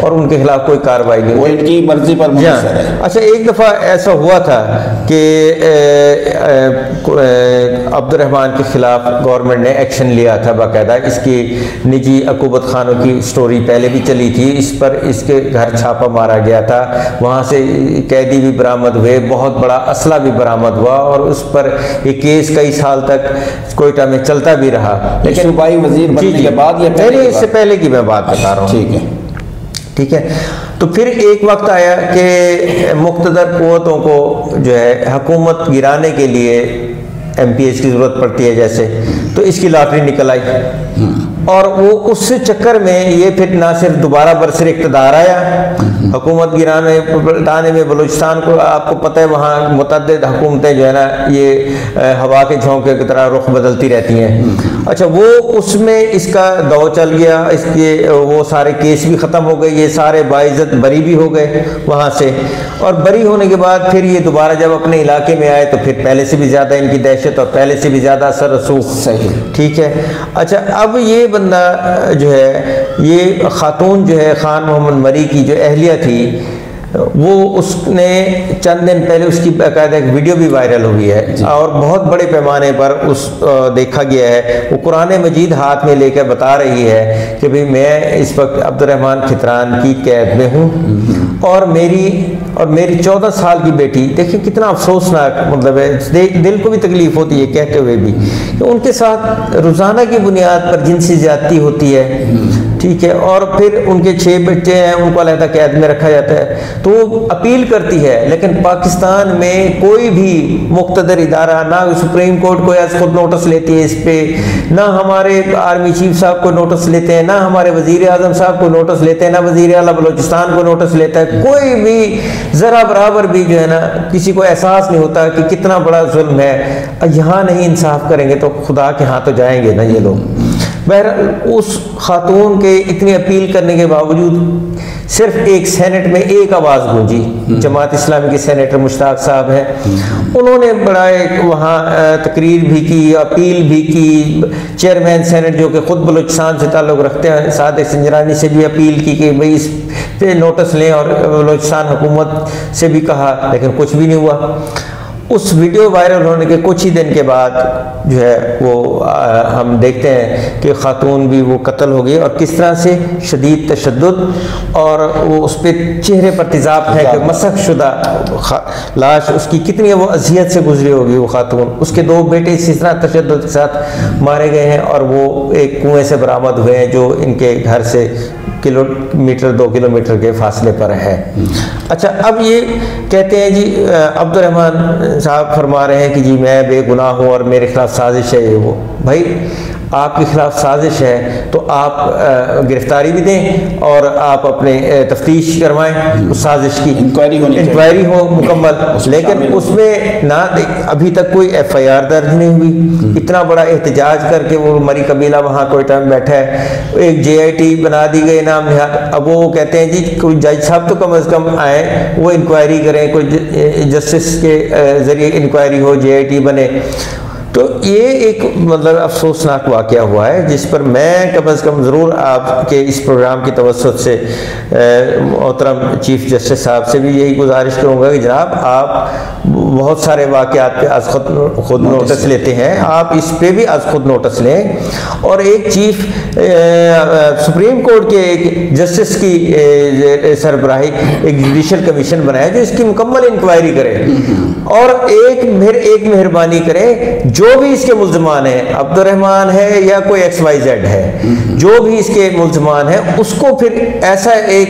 اور ان کے خلاف کوئی کارروائی نہیں، وہ ان کی مرضی پر منحصر ہے۔ اچھا ایک دفعہ ایسا ہوا تھا کہ عبد الرحمن کے خلاف گورنمنٹ نے ایکشن لیا تھا باقاعدہ، اس کی نجی عقوبت خانوں کی سٹوری پہلے بھی چلی تھی، اس پر اس کے گھر چھاپا مارا گیا تھا، وہاں سے قیدی بھی برآمد ہوئے، بہت بڑا اسلحہ بھی برآمد ہوا اور اس پر یہ کیس کئی سال تک کوئٹہ میں چلتا بھی رہا۔ لیکن صوبائی وزیر بننے کے بعد یا پہلے اس سے پہلے کی میں بات بتا رہا ہوں، ٹھیک ہے۔ تو پھر ایک وقت آیا کہ مقتدر قوتوں کو جو ہے حکومت گرانے کے لیے ایم پی ایس کی ضرورت پڑتی ہے جیسے، تو اس کی لاٹری نکل آئی اور وہ اس چکر میں یہ پھر نہ صرف دوبارہ برسر اقتدار آیا، حکومت گرانے پلٹانے میں بلوچستان کو آپ کو پتہ ہے وہاں متعدد حکومتیں جو ہے نا یہ ہوا کے جھونکے کی طرح رخ بدلتی رہتی ہیں۔ اچھا وہ اس میں اس کا دو چل گیا، اس کے وہ سارے کیس بھی ختم ہو گئے، یہ سارے باعزت بری بھی ہو گئے وہاں سے، اور بری ہونے کے بعد پھر یہ دوبارہ جب اپنے علاقے میں آئے تو پھر پہلے سے بھی زیادہ ان کی دہشت اور پہلے سے بھی زیادہ اثر رسوخ، صحیح، ٹھیک ہے۔ اچھا اب یہ بندہ جو ہے یہ خاتون جو ہے خان محمد مری کی جو اہلیہ تھی، وہ اس نے چند دن پہلے اس کی باقاعدہ ایک ویڈیو بھی وائرل ہوئی ہے اور بہت بڑے پیمانے پر اس دیکھا گیا ہے، وہ قرآن مجید ہاتھ میں لے کر بتا رہی ہے کہ بھئی میں اس وقت عبد الرحمن کھتران کی قید میں ہوں اور میری 14 سال کی بیٹی، دیکھیں کتنا افسوسناک مطلب ہے، دل کو بھی تکلیف ہوتی ہے کہتے ہوئے بھی کہ ان کے ساتھ روزانہ کی بنیاد پر جنسی زیادتی ہوتی ہے، ٹھیک ہے، اور پھر ان کے 6 بچے ہیں، ان کو علیحدہ قید میں رکھا جاتا ہے، تو وہ اپیل کرتی ہے، لیکن پاکستان میں کوئی بھی مقتدر ادارہ، نہ سپریم کورٹ کو ایز خود نوٹس لیتی ہے اس پہ، نہ ہمارے آرمی چیف صاحب کو نوٹس لیتے ہیں، نہ ہمارے وزیر اعظم صاحب کو نوٹس لیتے ہیں، نہ وزیر اعلیٰ بلوچستان کو نوٹس لیتا ہے، کوئی بھی ذرا برابر بھی جو ہے نا کسی کو احساس نہیں ہوتا کہ کتنا بڑا ظلم ہے۔ یہاں نہیں انصاف کریں گے تو خدا کے ہاں تو جائیں گے نا یہ لوگ۔ بہرحال اس خاتون کے اتنی اپیل کرنے کے باوجود صرف ایک سینٹ میں ایک آواز گونجی، جماعت اسلامی کے سینیٹر مشتاق صاحب ہیں، انہوں نے بڑا ایک وہاں تقریر بھی کی، اپیل بھی کی، چیئرمین سینٹ جو کہ خود بلوچستان سے تعلق رکھتے ہیں صادق سنجرانی سے بھی اپیل کی کہ بھئی اس پہ نوٹس لیں، اور بلوچستان حکومت سے بھی کہا، لیکن کچھ بھی نہیں ہوا۔ اس ویڈیو وائرل ہونے کے کچھ ہی دن کے بعد جو ہے وہ ہم دیکھتے ہیں کہ خاتون بھی وہ قتل ہو گئی، اور کس طرح سے شدید تشدد، اور وہ اس پہ چہرے پر تیزاب ہے کہ مسخ شدہ لاش اس کی کتنی وہ اذیت سے گزری ہوگی وہ خاتون، اس کے 2 بیٹے اسی طرح تشدد کے ساتھ مارے گئے ہیں، اور وہ ایک کنویں سے برآمد ہوئے ہیں جو ان کے گھر سے 2 کلومیٹر کے فاصلے پر ہے۔ اچھا اب یہ کہتے ہیں جی عبد الرحمن صاحب فرما رہے ہیں کہ جی میں بے گناہ ہوں اور میرے خلاف سازش ہے یہ وہ۔ بھائی آپ کے خلاف سازش ہے تو آپ گرفتاری بھی دیں اور آپ اپنے تفتیش کروائیں اس سازش کی، انکوائری ہو مکمل، لیکن اس میں نہ ابھی تک کوئی ایف آئی آر درج نہیں ہوئی۔ اتنا بڑا احتجاج کر کے وہ مری قبیلہ وہاں کوئٹہ میں بیٹھا ہے، ایک جے آئی ٹی بنا دی گئی نام نہاد، اب وہ کہتے ہیں جی کوئی جج صاحب تو کم از کم آئیں، وہ انکوائری کریں، کوئی جسٹس کے ذریعے inquiry who, J I T بنے۔ تو یہ ایک مطلب افسوسناک واقعہ ہوا ہے جس پر میں کم از کم ضرور آپ کے اس پروگرام کی توسط سے محترم چیف جسٹس صاحب سے بھی یہی گزارش کروں گا کہ جناب آپ بہت سارے واقعات پہ از خود نوٹس لیتے ہیں، آپ اس پہ بھی از خود نوٹس لیں، اور ایک چیف سپریم کورٹ کے ایک جسٹس کی سربراہی ایک جوڈیشل کمیشن بنائے جو اس کی مکمل انکوائری کرے، اور ایک مہربانی کرے جو بھی اس کے ملزمان ہیں، عبد الرحمن ہے یا کوئی ایکس وائی زیڈ ہے، جو بھی اس کے ملزمان ہیں اس کو پھر ایسا ایک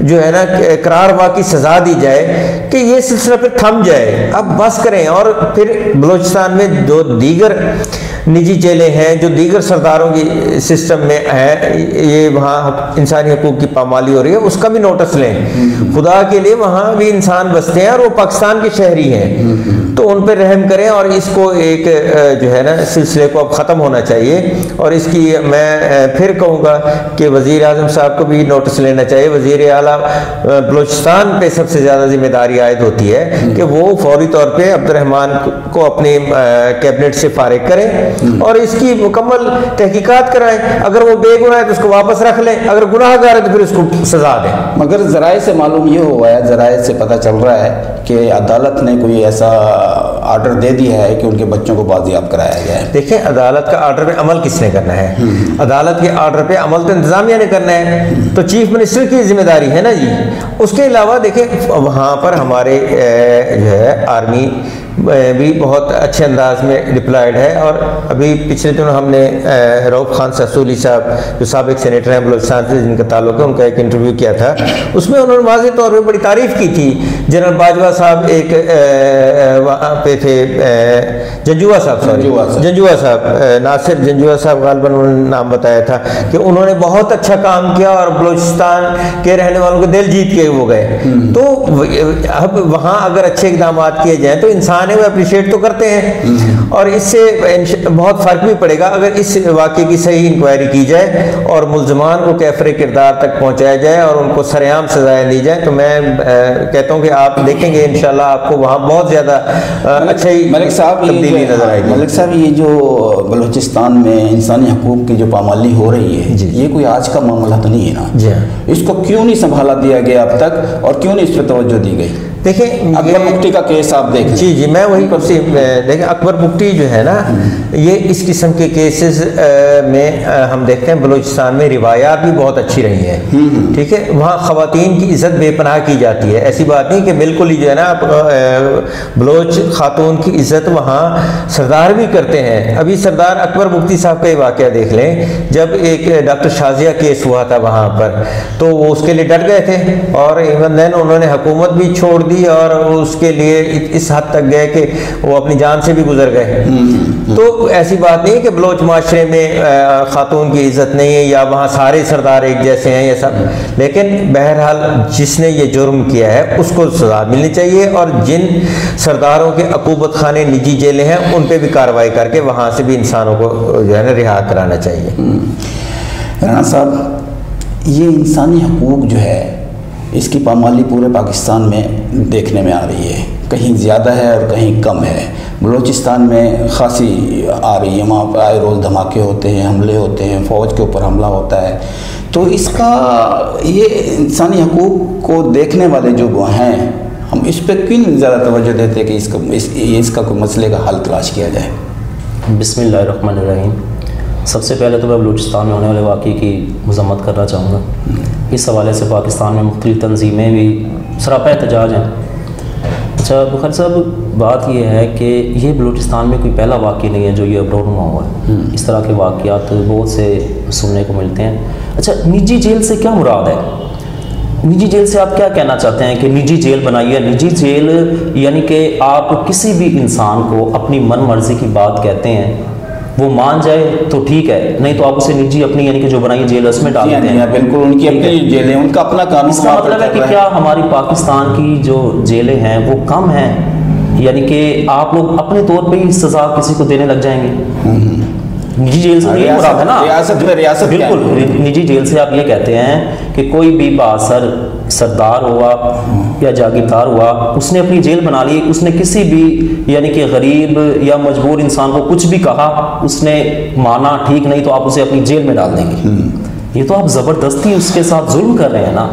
جو ہے نا قرار واقعی سزا دی جائے کہ یہ سلسلہ پھر تھم جائے، اب بس کریں۔ اور پھر بلوچستان میں جو دیگر نجی جیلیں ہیں جو دیگر سرداروں کی سسٹم میں ہیں، یہ وہاں انسانی حقوق کی پامالی ہو رہی ہے، اس کا بھی نوٹس لیں، خدا کے لیے وہاں بھی انسان بستے ہیں اور وہ پاکستان کے شہری ہیں، تو ان پہ رحم کریں، اور اس کو ایک جو ہے نا سلسلے کو اب ختم ہونا چاہیے۔ اور اس کی میں پھر کہوں گا کہ وزیر اعظم صاحب کو بھی نوٹس لینا چاہیے، وزیر اعلیٰ بلوچستان پہ سب سے زیادہ ذمہ داری عائد ہوتی ہے کہ وہ فوری طور پہ عبد الرحمن کو اپنی کیبنٹ سے فارغ کریں اور اس کی مکمل تحقیقات کرائیں، اگر وہ بے گناہ ہے تو اس کو واپس رکھ لیں، اگر گناہ گار ہے تو پھر اس کو سزا دیں۔ مگر ذرائع سے معلوم یہ ہوا ہے، ذرائع سے پتہ چل رہا ہے کہ عدالت نے کوئی ایسا آرڈر دے دیا ہے کہ ان کے بچوں کو بازیاب کرایا جائے۔ دیکھیں عدالت کا آرڈر پہ عمل کس نے کرنا ہے؟ عدالت کے آرڈر پہ عمل تو انتظامیہ نے کرنا ہے، تو چیف منسٹر کی ذمہ داری ہے نا جی۔ اس کے علاوہ دیکھیں وہاں پر ہمارے جو ہے آرمی بھی بہت اچھے انداز میں ڈپلائڈ ہے، اور ابھی پچھلے دنوں ہم نے رؤف خان سسولی صاحب جو سابق سینیٹر ہیں بلوچستان سے جن کا تعلق ہے، ان کا ایک انٹرویو کیا تھا، اس میں انہوں نے واضح طور پہ بڑی تعریف کی تھی۔ جنرل باجوہ صاحب ایک وہاں پہ تھے، جنجوہ صاحب ناصر جنجوہ صاحب غالباً انہوں نے نام بتایا تھا کہ انہوں نے بہت اچھا کام کیا اور بلوچستان کے رہنے والوں کو دل جیت کے وہ گئے۔ تو اب وہاں اگر اچھے اقدامات کیے جائیں تو انسان وہ اپریشیٹ تو کرتے ہیں، اور اس سے بہت فرق بھی پڑے گا اگر اس واقعے کی صحیح انکوائری کی جائے اور ملزمان کو کیفر کردار تک پہنچایا جائے اور ان کو سرعام سزائیں دی جائیں۔ تو میں کہتا ہوں کہ آپ دیکھیں گے انشاءاللہ آپ کو وہاں بہت زیادہ اچھی تبدیلی نظر آئے گی۔ ملک صاحب یہ جو بلوچستان میں انسانی حقوق کی جو پامالی ہو رہی ہے یہ کوئی آج کا معاملہ تو نہیں ہے نا؟ اس کو کیوں نہیں سنبھالا دیا گیا اب تک اور کیوں نہیں اس پہ توجہ دی گئی؟ دیکھیں اکبر بگٹی کا کیس آپ دیکھیں۔ جی میں وہی دیکھیں اکبر بگٹی جو ہے نا، یہ اس قسم کے کیسز میں ہم دیکھتے ہیں بلوچستان میں روایات بھی بہت اچھی رہی ہیں، ٹھیک ہے، وہاں خواتین کی عزت بے پناہ کی جاتی ہے، ایسی بات نہیں کہ بالکل ہی جو ہے نا بلوچ خاتون کی عزت وہاں سردار بھی کرتے ہیں۔ ابھی سردار اکبر بگٹی صاحب کا یہ واقعہ دیکھ لیں، جب ایک ڈاکٹر شازیہ کیس ہوا تھا وہاں پر تو وہ اس کے لیے ڈٹ گئے تھے، اور ایون دین انہوں نے حکومت بھی چھوڑ دی اور اس کے لیے اس حد تک گئے کہ وہ اپنی جان سے بھی گزر گئے۔ تو ایسی بات نہیں کہ بلوچ معاشرے میں خاتون کی عزت نہیں ہے یا وہاں سارے سردار ایک جیسے ہیں یہ سب، لیکن بہرحال جس نے یہ جرم کیا ہے اس کو سزا ملنی چاہیے، اور جن سرداروں کے عقوبت خانے نجی جیلیں ہیں ان پہ بھی کارروائی کر کے وہاں سے بھی انسانوں کو جو ہے نا رہا کرانا چاہیے۔ رانا صاحب یہ انسانی حقوق جو ہے اس کی پامالی پورے پاکستان میں دیکھنے میں آ رہی ہے، کہیں زیادہ ہے اور کہیں کم ہے۔ بلوچستان میں خاصی آ رہی ہے، وہاں پر آئے روز دھماکے ہوتے ہیں، حملے ہوتے ہیں، فوج کے اوپر حملہ ہوتا ہے۔ تو اس کا یہ انسانی حقوق کو دیکھنے والے جو ہیں ہم اس پہ کیوں زیادہ توجہ دیتے ہیں کہ اس کا کوئی مسئلے کا حل تلاش کیا جائے؟ بسم اللہ الرحمن الرحیم۔ سب سے پہلے تو میں بلوچستان میں ہونے والے واقعے کی مذمت کرنا چاہوں گا۔ اس حوالے سے پاکستان میں مختلف تنظیمیں بھی سراپا احتجاج ہیں۔ اچھا بخاری صاحب، بات یہ ہے کہ یہ بلوچستان میں کوئی پہلا واقعہ نہیں ہے جو یہ ابروڈ ہوا ہوا ہے، اس طرح کے واقعات بہت سے سننے کو ملتے ہیں۔ اچھا نجی جیل سے کیا مراد ہے؟ نجی جیل سے آپ کیا کہنا چاہتے ہیں کہ نجی جیل بنائی ہے؟ نجی جیل یعنی کہ آپ کسی بھی انسان کو اپنی من مرضی کی بات کہتے ہیں، وہ مان جائے تو ٹھیک ہے، نہیں تو آپ اسے نجی اپنی یعنی کہ جو بنائی جیل اس میں ڈالتے ہیں۔ بالکل ان کی اپنی جیلیں، ان کا اپنا قانون۔ اس کا مطلب ہے کہ کیا ہماری پاکستان کی جو جیلیں ہیں وہ کم ہیں؟ یعنی کہ آپ لوگ اپنے طور پہ ہی سزا کسی کو دینے لگ جائیں گے؟ نجی جیل سے یہ مراد ہے نا، ریاست بالکل نجی جیل سے آپ یہ کہتے ہیں کہ کوئی بھی بااثر سردار ہوا یا جاگیردار ہوا، اس نے اپنی جیل بنا لی، اس نے کسی بھی یعنی کہ غریب یا مجبور انسان کو کچھ بھی کہا، اس نے مانا ٹھیک، نہیں تو آپ اسے اپنی جیل میں ڈال دیں گے۔ یہ تو آپ زبردستی اس کے ساتھ ظلم کر رہے ہیں نا۔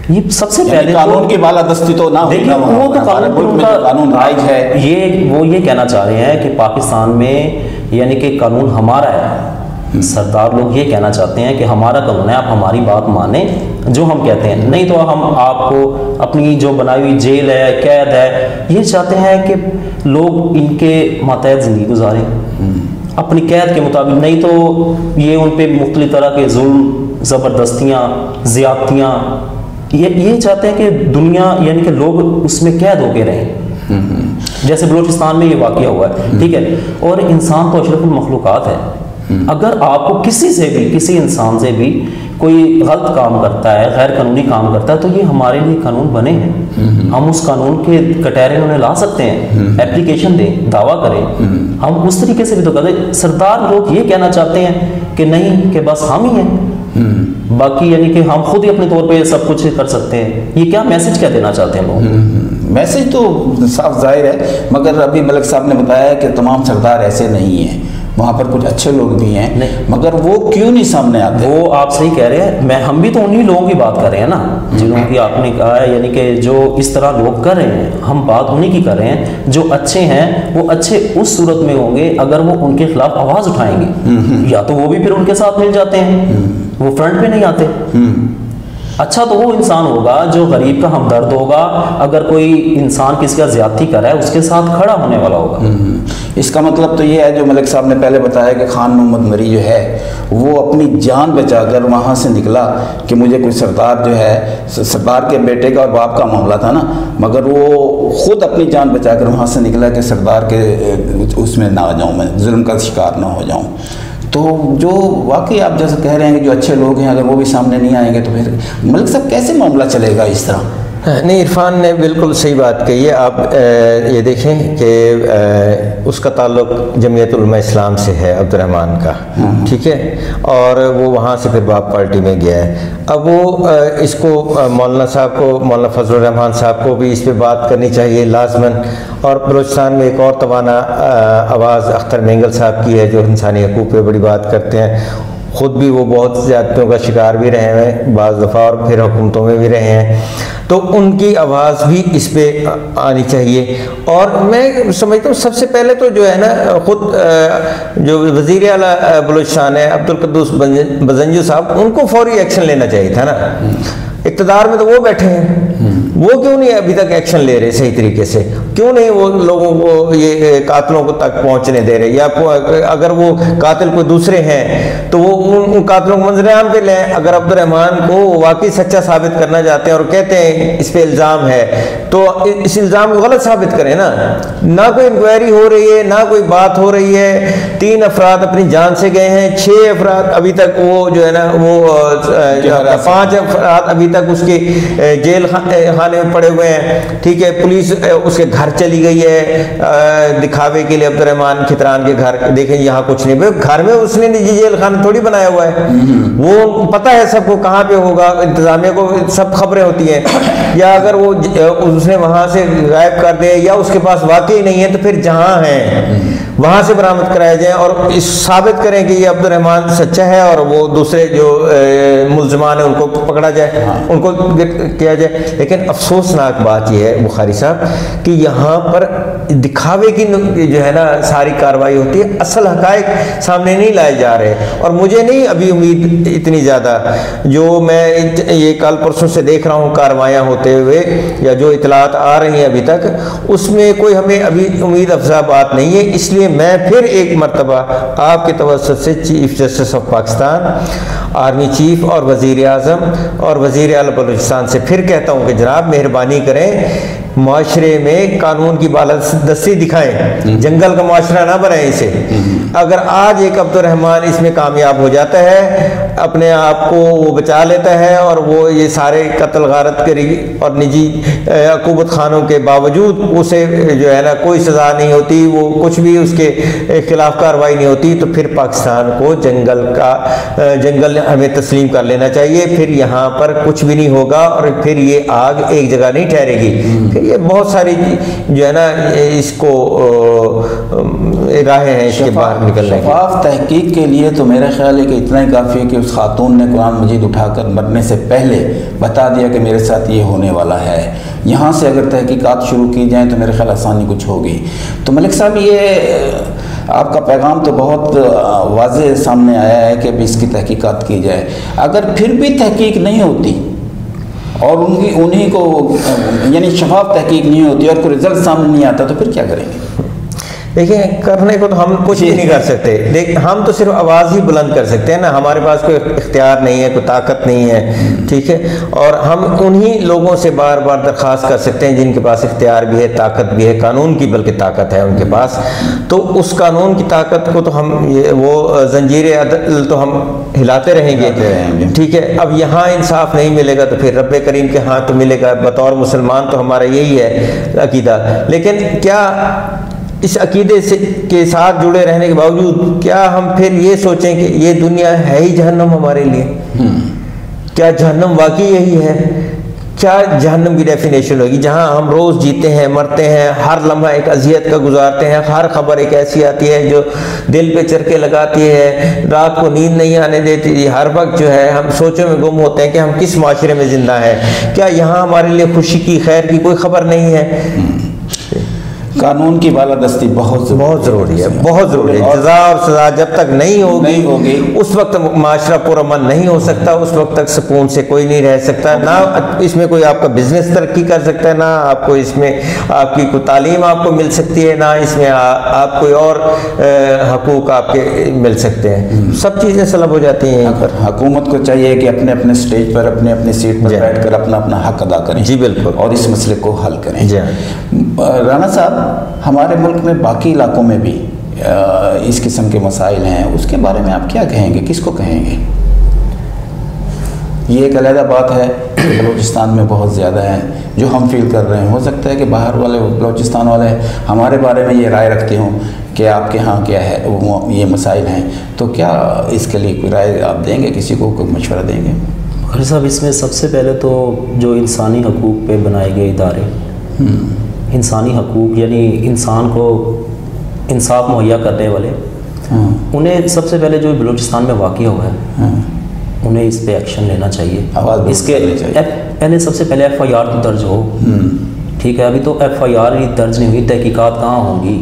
یہ سب سے پہلے قانون کی بالادستی تو نہ دیکھیں، وہ تو قانون رائج ہے، وہ یہ کہنا چاہ رہے ہیں کہ پاکستان میں یعنی کہ قانون ہمارا ہے۔ سردار لوگ یہ کہنا چاہتے ہیں کہ ہمارا قانون ہے، آپ ہماری بات مانیں جو ہم کہتے ہیں، نہیں تو ہم آپ کو اپنی جو بنائی ہوئی جیل ہے، قید ہے، یہ چاہتے ہیں کہ لوگ ان کے ماتحت زندگی گزاریں اپنی قید کے مطابق، نہیں تو یہ ان پہ مختلف طرح کے ظلم، زبردستیاں، زیادتیاں، یہ چاہتے ہیں کہ دنیا یعنی کہ لوگ اس میں قید ہو کے رہیں، جیسے بلوچستان میں یہ واقعہ ہوا ہے، ٹھیک ہے۔ اور انسان تو اشرف المخلوقات ہے، اگر آپ کو کسی انسان سے بھی کوئی غلط کام کرتا ہے، غیر قانونی کام کرتا ہے، تو یہ ہمارے لیے قانون بنے ہیں، ہم اس قانون کے کٹہرے انہیں لا سکتے ہیں، اپلیکیشن دیں، دعویٰ کریں، ہم اس طریقے سے بھی تو کرتے ہیں۔ سردار لوگ یہ کہنا چاہتے ہیں کہ نہیں، کہ بس ہم ہی ہیں، باقی یعنی کہ ہم خود ہی اپنے طور پہ سب کچھ کر سکتے ہیں۔ یہ کیا میسج کیا دینا چاہتے ہیں لوگ؟ میسج تو صاف ظاہر ہے، مگر ابھی ملک صاحب نے بتایا کہ تمام سردار ایسے نہیں ہیں، وہاں پر کچھ اچھے لوگ بھی ہیں، مگر وہ کیوں نہیں سامنے آتے؟ وہ آپ صحیح کہہ رہے ہیں، ہم بھی تو انہی لوگوں کی بات کر رہے ہیں نا، جنہوں کی آپ نے کہا ہے، یعنی کہ جو اس طرح لوگ کر رہے ہیں، ہم بات انہی کی کر رہے ہیں۔ جو اچھے ہیں وہ اچھے اس صورت میں ہوں گے اگر وہ ان کے خلاف آواز اٹھائیں گے، یا تو وہ بھی پھر ان کے ساتھ مل جاتے ہیں، وہ فرنٹ پہ نہیں آتے۔ اچھا تو وہ انسان ہوگا جو غریب کا ہمدرد ہوگا، اگر کوئی انسان کسی کا زیادتی کر رہا ہے اس کے ساتھ کھڑا ہونے والا ہوگا۔ اس کا مطلب تو یہ ہے جو ملک صاحب نے پہلے بتایا کہ خان محمد مری جو ہے وہ اپنی جان بچا کر وہاں سے نکلا کہ مجھے کوئی سردار جو ہے، سردار کے بیٹے کا اور باپ کا معاملہ تھا نا، مگر وہ خود اپنی جان بچا کر وہاں سے نکلا کہ سردار کے اس میں نہ آ جاؤں، میں ظلم کا شکار نہ ہو جاؤں۔ تو جو واقعی آپ جیسے کہہ رہے ہیں کہ جو اچھے لوگ ہیں اگر وہ بھی سامنے نہیں آئیں گے تو پھر ملک صاحب کیسے معاملہ چلے گا اس طرح؟ نہیں، عرفان نے بالکل صحیح بات کہی ہے۔ آپ یہ دیکھیں کہ اس کا تعلق جمعیت علماء اسلام سے ہے، عبد الرحمن کا، ٹھیک ہے، اور وہ وہاں سے پھر باپ پارٹی میں گیا ہے۔ اب وہ اس کو مولانا صاحب کو، مولانا فضل الرحمان صاحب کو بھی اس پہ بات کرنی چاہیے لازماً۔ اور بلوچستان میں ایک اور توانا آواز اختر مینگل صاحب کی ہے جو انسانی حقوق پہ بڑی بات کرتے ہیں، خود بھی وہ بہت زیادتیوں کا شکار بھی رہے ہیں بعض دفعہ، اور پھر حکومتوں میں بھی رہے ہیں، تو ان کی آواز بھی اس پہ آنی چاہیے۔ اور میں سمجھتا ہوں سب سے پہلے تو جو ہے نا، خود جو وزیر اعلیٰ بلوچستان ہے عبدالقدوس بزنجو صاحب، ان کو فوری ایکشن لینا چاہیے تھا نا۔ اقتدار میں تو وہ بیٹھے ہیں، وہ کیوں نہیں ابھی تک ایکشن لے رہے صحیح طریقے سے؟ کیوں نہیں وہ لوگوں کو یہ قاتلوں کو تک پہنچنے دے رہے؟ یا اگر وہ قاتل کوئی دوسرے ہیں تو وہ ان قاتلوں کو منظر عام پہ لیں۔ اگر عبد الرحمان کو واقعی سچا ثابت کرنا چاہتے ہیں اور کہتے ہیں اس پہ الزام ہے تو اس الزام کو غلط ثابت کریں نا۔ نہ کوئی انکوائری ہو رہی ہے، نہ کوئی بات ہو رہی ہے۔ 3 افراد اپنی جان سے گئے ہیں، 6 افراد ابھی تک وہ جو ہے نا وہ 5 افراد ابھی تک اس کے جیل خانے میں پڑے ہوئے ہیں، ٹھیک ہے۔ پولیس اس کے گھر چلی گئی ہے دکھاوے کے لیے، عبد الرحمان کھتران کے گھر، دیکھیں یہاں کچھ نہیں، گھر میں اس نے نجی جیل خانہ تھوڑی بنایا ہوا ہے، وہ پتہ ہے سب کو کہاں پہ ہوگا، انتظامیہ کو سب خبریں ہوتی ہیں۔ یا اگر وہ اس نے وہاں سے غائب کر دے یا اس کے پاس واقعی نہیں ہے تو پھر جہاں ہیں وہاں سے برآمد کرایا جائے اور اس ثابت کریں کہ یہ عبد الرحمان سچا ہے، اور وہ دوسرے جو ملزمان ہیں ان کو پکڑا جائے، ان کو کیا جائے۔ لیکن افسوسناک بات یہ ہے بخاری صاحب کہ یہاں پر دکھاوے کی جو ہے نا ساری کارروائی ہوتی ہے، اصل حقائق سامنے نہیں لائے جا رہے۔ اور مجھے نہیں ابھی امید اتنی زیادہ، جو میں یہ کل پرسوں سے دیکھ رہا ہوں کارروائیاں ہوتے ہوئے یا جو اطلاعات آ رہی ہیں ابھی تک، اس میں کوئی ہمیں ابھی امید افزا بات نہیں ہے۔ اس لیے میں پھر ایک مرتبہ آپ کے توسط سے chief justice of Pakistan, army chief اور وزیر اعظم اور وزیر اعلیٰ بلوچستان سے پھر کہتا ہوں کہ جناب مہربانی کریں، معاشرے میں قانون کی بالادستی دکھائیں، جنگل کا معاشرہ نہ بنائیں اسے۔ اگر آج ایک عبد الرحمان اس میں کامیاب ہو جاتا ہے، اپنے آپ کو وہ بچا لیتا ہے اور وہ یہ سارے قتل غارت کری اور نجی عقوبت خانوں کے باوجود اسے جو ہے نا کوئی سزا نہیں ہوتی، وہ کچھ بھی اس کے خلاف کارروائی نہیں ہوتی، تو پھر پاکستان کو جنگل ہمیں تسلیم کر لینا چاہیے۔ پھر یہاں پر کچھ بھی نہیں ہوگا اور پھر یہ آگ ایک جگہ نہیں ٹھہرے گی۔ پھر یہ بہت ساری جو ہے نا اس کو راہیں ہیں اس کے باہر نکلنے کی۔ شفاف تحقیق کے لیے تو میرا خیال ہے کہ اتنا ہی کافی ہے کہ اس خاتون نے قرآن مجید اٹھا کر مرنے سے پہلے بتا دیا کہ میرے ساتھ یہ ہونے والا ہے۔ یہاں سے اگر تحقیقات شروع کی جائیں تو میرے خیال آسانی کچھ ہوگی۔ تو ملک صاحب یہ آپ کا پیغام تو بہت واضح سامنے آیا ہے کہ اس کی تحقیقات کی جائے۔ اگر پھر بھی تحقیق نہیں ہوتی اور انہیں کو یعنی شفاف تحقیق نہیں ہوتی اور کوئی رزلٹ سامنے نہیں آتا تو پھر کیا کریں گے؟ دیکھیں کرنے کو تو ہم کچھ بھی نہیں کر سکتے، ہم تو صرف آواز ہی بلند کر سکتے ہیں نا، ہمارے پاس کوئی اختیار نہیں ہے، کوئی طاقت نہیں ہے، ٹھیک ہے۔ اور ہم انہی لوگوں سے بار بار درخواست کر سکتے ہیں جن کے پاس اختیار بھی ہے، طاقت بھی ہے، قانون کی بلکہ طاقت ہے ان کے پاس۔ تو اس قانون کی طاقت کو تو ہم وہ زنجیر عدل تو ہم ہلاتے رہیں گے، ٹھیک ہے۔ اب یہاں انصاف نہیں ملے گا تو پھر رب کریم کے ہاں تو ملے گا۔ بطور مسلمان تو ہمارا یہی ہے عقیدہ، لیکن کیا اس عقیدے کے ساتھ جڑے رہنے کے باوجود کیا ہم پھر یہ سوچیں کہ یہ دنیا ہے ہی جہنم ہمارے لیے؟ کیا جہنم واقعی یہی ہے؟ کیا جہنم کی ڈیفینیشن ہوگی جہاں ہم روز جیتے ہیں، مرتے ہیں، ہر لمحہ ایک اذیت کا گزارتے ہیں، ہر خبر ایک ایسی آتی ہے جو دل پہ چرکے لگاتی ہے، رات کو نیند نہیں آنے دیتی، ہر وقت جو ہے ہم سوچوں میں گم ہوتے ہیں کہ ہم کس معاشرے میں زندہ ہیں. کیا یہاں ہمارے لیے خوشی کی، خیر کی کوئی خبر نہیں ہے؟ قانون کی بالادستی بہت ضروری ہے، بہت ضروری ہے. جزا اور سزا جب تک نہیں ہوگی اس وقت معاشرہ پرامن نہیں ہو سکتا، اس وقت تک سکون سے کوئی نہیں رہ سکتا. نہ اس میں کوئی آپ کا بزنس ترقی کر سکتا ہے، نہ آپ کو اس میں آپ کی کوئی تعلیم آپ کو مل سکتی ہے، نہ اس میں آپ کوئی اور حقوق آپ کے مل سکتے ہیں. سب چیزیں سلب ہو جاتی ہیں یہاں پر. حکومت کو چاہیے کہ اپنے اپنے سٹیج پر، اپنے اپنے سیٹ پر بیٹھ کر اپنا اپنا حق ادا کریں. جی بالکل. اور اس مسئلے کو حل کریں. جی رانا صاحب، ہمارے ملک میں باقی علاقوں میں بھی اس قسم کے مسائل ہیں، اس کے بارے میں آپ کیا کہیں گے، کس کو کہیں گے؟ یہ ایک علیحدہ بات ہے، بلوچستان میں بہت زیادہ ہیں جو ہم فیل کر رہے ہیں. ہو سکتا ہے کہ باہر والے بلوچستان والے ہمارے بارے میں یہ رائے رکھتے ہوں کہ آپ کے ہاں کیا ہے، یہ مسائل ہیں. تو کیا اس کے لیے کوئی رائے آپ دیں گے، کسی کو کوئی مشورہ دیں گے؟ خیر صاحب، اس میں سب سے پہلے تو جو انسانی حقوق پہ بنائے گئے ادارے، انسانی حقوق یعنی انسان کو انصاف مہیا کرنے والے، انہیں سب سے پہلے جو بلوچستان میں واقع ہوا ہے انہیں اس پہ ایکشن لینا چاہیے. اس کے پہلے سب سے پہلے ایف آئی آر تو درج ہو. ٹھیک ہے، ابھی تو ایف آئی آر ہی درج نہیں ہوئی، تحقیقات کہاں ہوں گی؟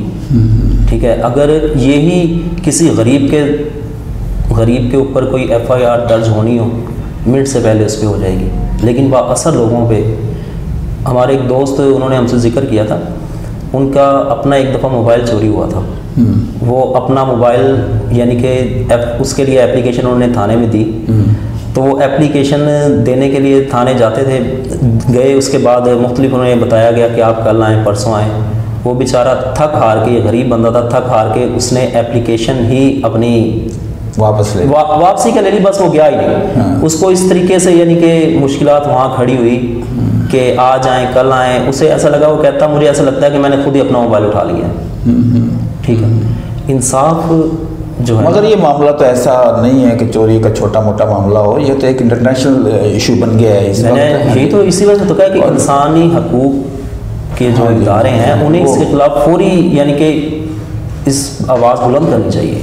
ٹھیک ہے، اگر یہی کسی غریب کے اوپر کوئی ایف آئی آر درج ہونی ہو، منٹ سے پہلے اس پہ ہو جائے گی. لیکن با اثر لوگوں پہ، ہمارے ایک دوست انہوں نے ہم سے ذکر کیا تھا، ان کا اپنا ایک دفعہ موبائل چوری ہوا تھا. وہ اپنا موبائل یعنی کہ اس کے لیے اپلیکیشن انہوں نے تھانے میں دی. تو وہ اپلیکیشن دینے کے لیے تھانے جاتے تھے، گئے، اس کے بعد مختلف انہوں نے بتایا گیا کہ آپ کل آئیں، پرسوں آئیں. وہ بیچارہ تھک ہار کے، غریب بندہ تھا، تھک ہار کے اس نے اپلیکیشن ہی اپنی واپسی کا لے لی، بس وہ گیا ہی نہیں. اس کو اس طریقے سے یعنی کہ مشکلات وہاں کھڑی ہوئی کہ آج آئیں، کل آئیں. اسے ایسا لگا، وہ کہتا مجھے ایسا لگتا ہے کہ میں نے خود ہی اپنا موبائل اٹھا لیا. ٹھیک ہے، انصاف جو ہے، مگر یہ معاملہ تو ایسا نہیں ہے کہ چوری کا چھوٹا موٹا معاملہ ہو، یہ تو ایک انٹرنیشنل ایشو بن گیا ہے اس وقت. یہی تو اسی وجہ سے تو کہا کہ انسانی حقوق کے جو ادارے ہیں انہیں اس کے خلاف فوری یعنی کہ اس آواز بلند کرنی چاہیے.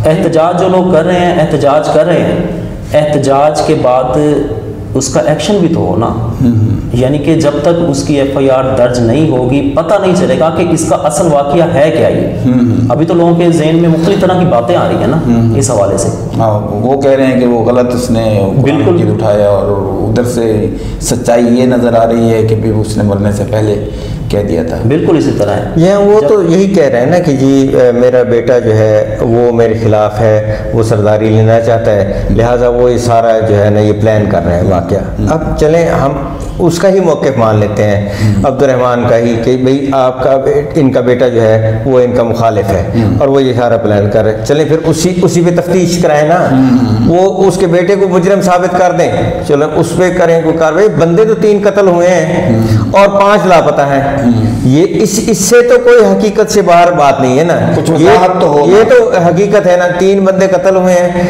احتجاج جو لوگ کر رہے ہیں، احتجاج کے بعد اس کا ایکشن بھی تو ہو نا. یعنی کہ جب تک اس کی ایف آئی آر درج نہیں ہوگی پتہ نہیں چلے گا کہ اس کا اصل واقعہ ہے کیا. یہ ابھی تو لوگوں کے ذہن میں مختلف طرح کی باتیں آ رہی ہیں نا اس حوالے سے. وہ کہہ رہے ہیں کہ وہ غلط اس نے بالکل اٹھایا، اور ادھر سے سچائی یہ نظر آ رہی ہے کہ بھی اس نے مرنے سے پہلے کہہ دیا تھا. بالکل اسی طرح ہے. یہ وہ تو یہی کہہ رہے ہیں نا کہ جی میرا بیٹا جو ہے وہ میرے خلاف ہے، وہ سرداری لینا چاہتا ہے، لہٰذا وہ یہ سارا جو ہے نا یہ پلان کر رہے ہیں واقعہ. اب چلیں ہم اس کا ہی موقف مان لیتے ہیں، عبد الرحمن کا ہی، کہ بھئی آپ کا ان کا بیٹا جو ہے وہ ان کا مخالف ہے اور وہ یہ سارا پلان کر رہے ہیں. چلیں پھر اسی پہ تفتیش کرائیں نا، وہ اس کے بیٹے کو مجرم ثابت کر دیں، چلو اس پہ کریں کوئی کاروائی. بندے تو 3 قتل ہوئے ہیں اور 5 لاپتہ ہیں. یہ اس سے تو کوئی حقیقت سے باہر بات نہیں ہے نا. یہ تو حقیقت ہے نا، 3 بندے قتل ہوئے ہیں.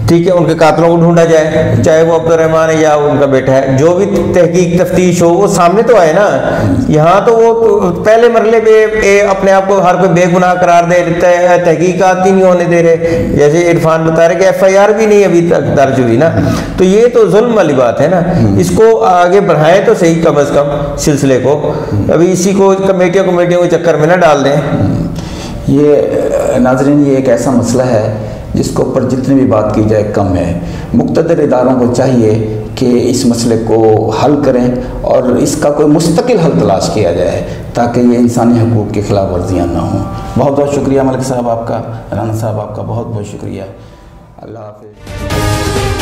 ٹھیک ہے، ان کے قاتلوں کو ڈھونڈا جائے، چاہے وہ عبد الرحمن ہے یا ان کا بیٹا ہے. جو بھی تحقیق تفتیش ہو وہ سامنے تو آئے نا. یہاں تو وہ پہلے مرحلے پہ اپنے آپ کو ہر کوئی بے گناہ قرار دے دیتا ہے، تحقیقات نہیں ہونے دے رہے. جیسے عرفان بتا رہے کہ ایف آئی آر بھی نہیں ابھی تک درج ہوئی نا. تو یہ تو ظلم والی بات ہے نا. اس کو آگے بڑھائیں تو صحیح کم از کم سلسلے کو. ابھی اسی کو کمیٹیوں کے چکر میں نہ ڈال دیں. یہ ناظرین، یہ ایک ایسا مسئلہ ہے جس کو اوپر جتنی بھی بات کی جائے کم ہے. مقتدر اداروں کو چاہیے کہ اس مسئلے کو حل کریں اور اس کا کوئی مستقل حل تلاش کیا جائے تاکہ یہ انسانی حقوق کی خلاف ورزیاں نہ ہوں. بہت بہت شکریہ ملک صاحب آپ کا، رانا صاحب آپ کا بہت بہت شکریہ. اللہ حافظ.